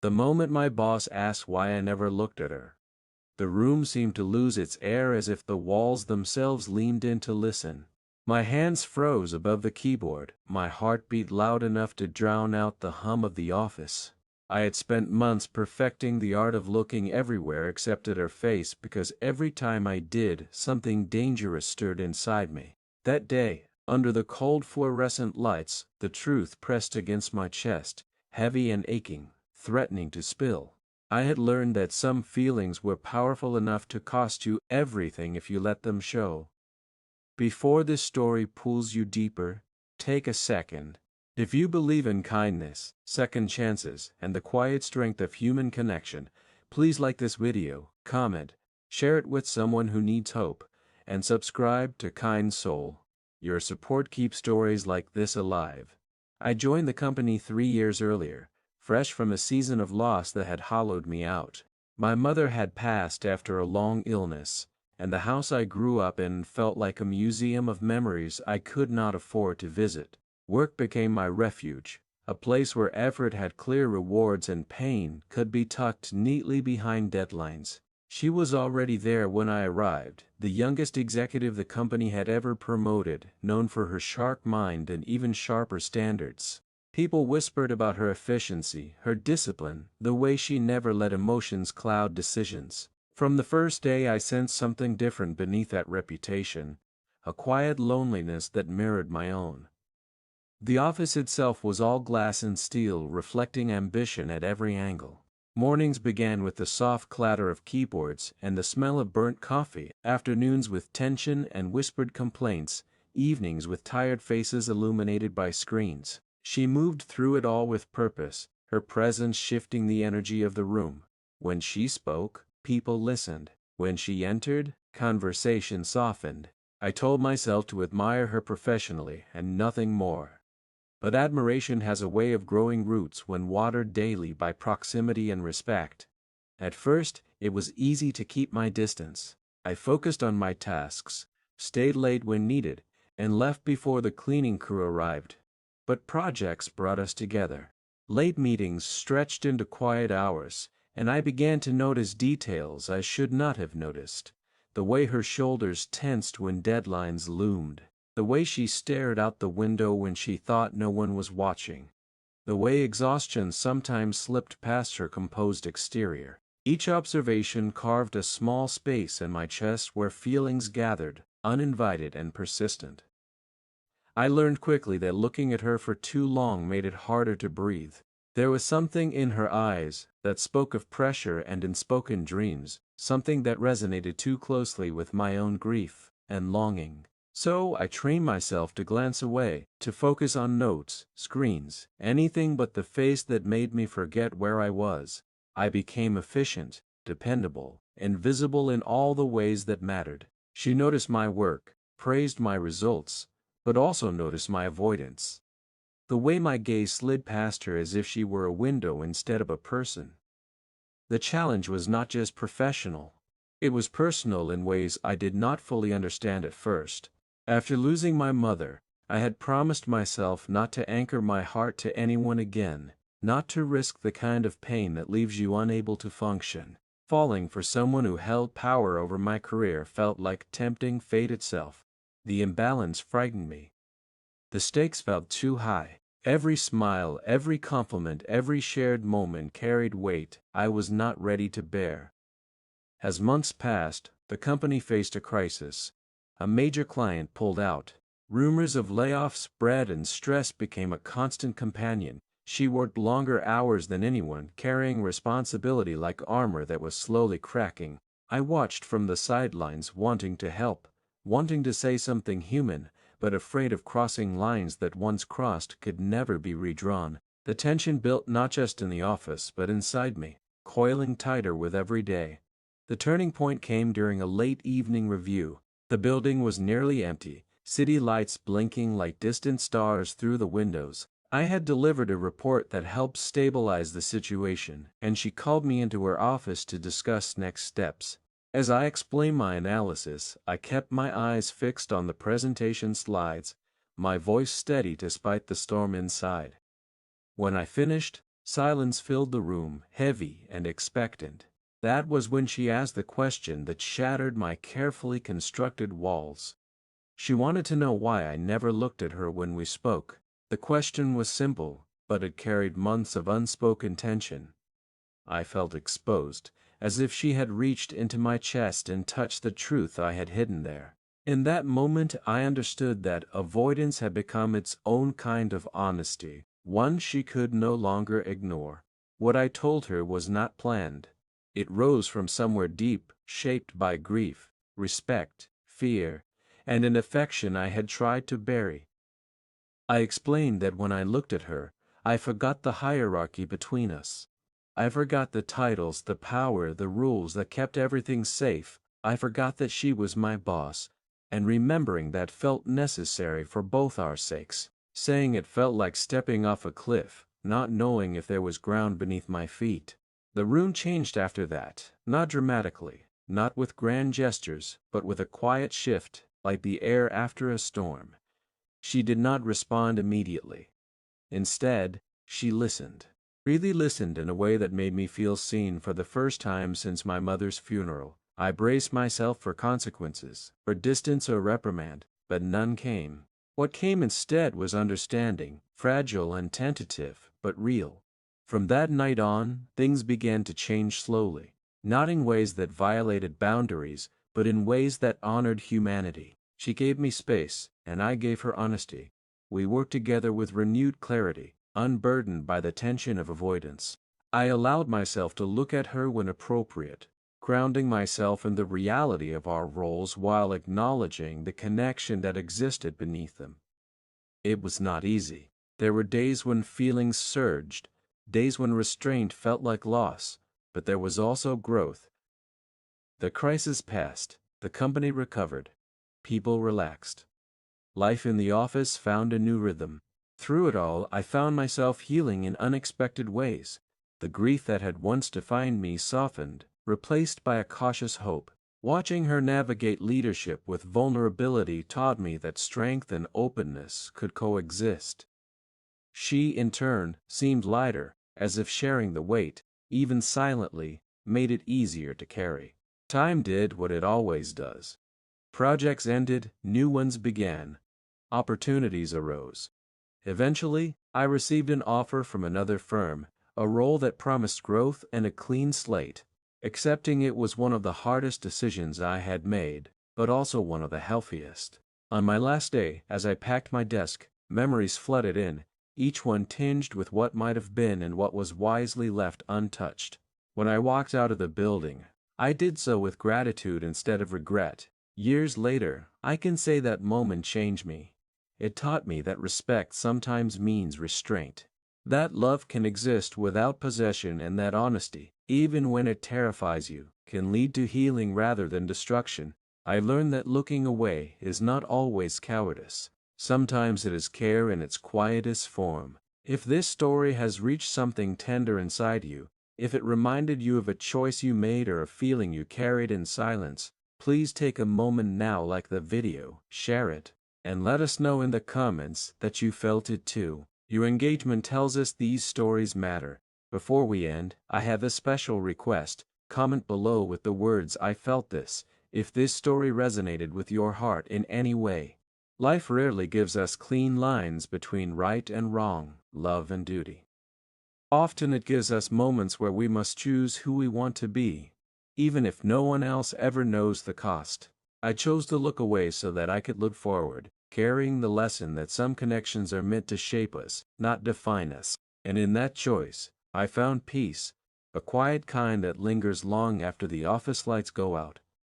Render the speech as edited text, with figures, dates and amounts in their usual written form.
The moment my boss asked why I never looked at her, the room seemed to lose its air as if the walls themselves leaned in to listen. My hands froze above the keyboard, my heart beat loud enough to drown out the hum of the office. I had spent months perfecting the art of looking everywhere except at her face because every time I did, something dangerous stirred inside me. That day, under the cold fluorescent lights, the truth pressed against my chest, heavy and aching, threatening to spill. I had learned that some feelings were powerful enough to cost you everything if you let them show. Before this story pulls you deeper, take a second. If you believe in kindness, second chances, and the quiet strength of human connection, please like this video, comment, share it with someone who needs hope, and subscribe to Kind Soul. Your support keeps stories like this alive. I joined the company 3 years earlier, fresh from a season of loss that had hollowed me out. My mother had passed after a long illness, and the house I grew up in felt like a museum of memories I could not afford to visit. Work became my refuge, a place where effort had clear rewards and pain could be tucked neatly behind deadlines. She was already there when I arrived, the youngest executive the company had ever promoted, known for her sharp mind and even sharper standards. People whispered about her efficiency, her discipline, the way she never let emotions cloud decisions. From the first day I sensed something different beneath that reputation, a quiet loneliness that mirrored my own. The office itself was all glass and steel, reflecting ambition at every angle. Mornings began with the soft clatter of keyboards and the smell of burnt coffee, afternoons with tension and whispered complaints, evenings with tired faces illuminated by screens. She moved through it all with purpose, her presence shifting the energy of the room. When she spoke, people listened. When she entered, conversation softened. I told myself to admire her professionally and nothing more. But admiration has a way of growing roots when watered daily by proximity and respect. At first, it was easy to keep my distance. I focused on my tasks, stayed late when needed, and left before the cleaning crew arrived. But projects brought us together. Late meetings stretched into quiet hours, and I began to notice details I should not have noticed. The way her shoulders tensed when deadlines loomed. The way she stared out the window when she thought no one was watching. The way exhaustion sometimes slipped past her composed exterior. Each observation carved a small space in my chest where feelings gathered, uninvited and persistent. I learned quickly that looking at her for too long made it harder to breathe. There was something in her eyes that spoke of pressure and unspoken dreams, something that resonated too closely with my own grief and longing. So I trained myself to glance away, to focus on notes, screens, anything but the face that made me forget where I was. I became efficient, dependable, and visible in all the ways that mattered. She noticed my work, praised my results, but also noticed my avoidance. The way my gaze slid past her as if she were a window instead of a person. The challenge was not just professional. It was personal in ways I did not fully understand at first. After losing my mother, I had promised myself not to anchor my heart to anyone again, not to risk the kind of pain that leaves you unable to function. Falling for someone who held power over my career felt like tempting fate itself. The imbalance frightened me. The stakes felt too high. Every smile, every compliment, every shared moment carried weight I was not ready to bear. As months passed, the company faced a crisis. A major client pulled out. Rumors of layoffs spread and stress became a constant companion. She worked longer hours than anyone, carrying responsibility like armor that was slowly cracking. I watched from the sidelines, wanting to help, wanting to say something human, but afraid of crossing lines that once crossed could never be redrawn. The tension built not just in the office but inside me, coiling tighter with every day. The turning point came during a late evening review. The building was nearly empty, city lights blinking like distant stars through the windows. I had delivered a report that helped stabilize the situation, and she called me into her office to discuss next steps. As I explained my analysis, I kept my eyes fixed on the presentation slides, my voice steady despite the storm inside. When I finished, Silence filled the room, heavy and expectant. That was when she asked the question that shattered my carefully constructed walls. She wanted to know why I never looked at her when we spoke. The question was simple, but it carried months of unspoken tension. I felt exposed, as if she had reached into my chest and touched the truth I had hidden there. In that moment I understood that avoidance had become its own kind of honesty, one she could no longer ignore. What I told her was not planned. It rose from somewhere deep, shaped by grief, respect, fear, and an affection I had tried to bury. I explained that when I looked at her, I forgot the hierarchy between us. I forgot the titles, the power, the rules that kept everything safe. I forgot that she was my boss, and remembering that felt necessary for both our sakes. Saying it felt like stepping off a cliff, not knowing if there was ground beneath my feet. The room changed after that, not dramatically, not with grand gestures, but with a quiet shift, like the air after a storm. She did not respond immediately. Instead, she listened. Really listened in a way that made me feel seen for the first time since my mother's funeral. I braced myself for consequences, for distance or reprimand, but none came. What came instead was understanding, fragile and tentative, but real. From that night on, things began to change slowly, not in ways that violated boundaries, but in ways that honored humanity. She gave me space, and I gave her honesty. We worked together with renewed clarity, unburdened by the tension of avoidance. I allowed myself to look at her when appropriate, grounding myself in the reality of our roles while acknowledging the connection that existed beneath them. It was not easy. There were days when feelings surged, days when restraint felt like loss, but there was also growth. The crisis passed, the company recovered, people relaxed. Life in the office found a new rhythm. Through it all, I found myself healing in unexpected ways. The grief that had once defined me softened, replaced by a cautious hope. Watching her navigate leadership with vulnerability taught me that strength and openness could coexist. She, in turn, seemed lighter, as if sharing the weight, even silently, made it easier to carry. Time did what it always does. Projects ended, new ones began. Opportunities arose. Eventually, I received an offer from another firm, a role that promised growth and a clean slate. Accepting it was one of the hardest decisions I had made, but also one of the healthiest. On my last day, as I packed my desk, memories flooded in, each one tinged with what might have been and what was wisely left untouched. When I walked out of the building, I did so with gratitude instead of regret. Years later, I can say that moment changed me. It taught me that respect sometimes means restraint. That love can exist without possession, and that honesty, even when it terrifies you, can lead to healing rather than destruction. I learned that looking away is not always cowardice. Sometimes it is care in its quietest form. If this story has reached something tender inside you, if it reminded you of a choice you made or a feeling you carried in silence, please take a moment now, like the video, share it, and let us know in the comments that you felt it too. Your engagement tells us these stories matter. Before we end, I have a special request. Comment below with the words "I felt this," if this story resonated with your heart in any way. Life rarely gives us clean lines between right and wrong, love and duty. Often it gives us moments where we must choose who we want to be, even if no one else ever knows the cost. I chose to look away so that I could look forward, carrying the lesson that some connections are meant to shape us, not define us. And in that choice, I found peace, a quiet kind that lingers long after the office lights go out.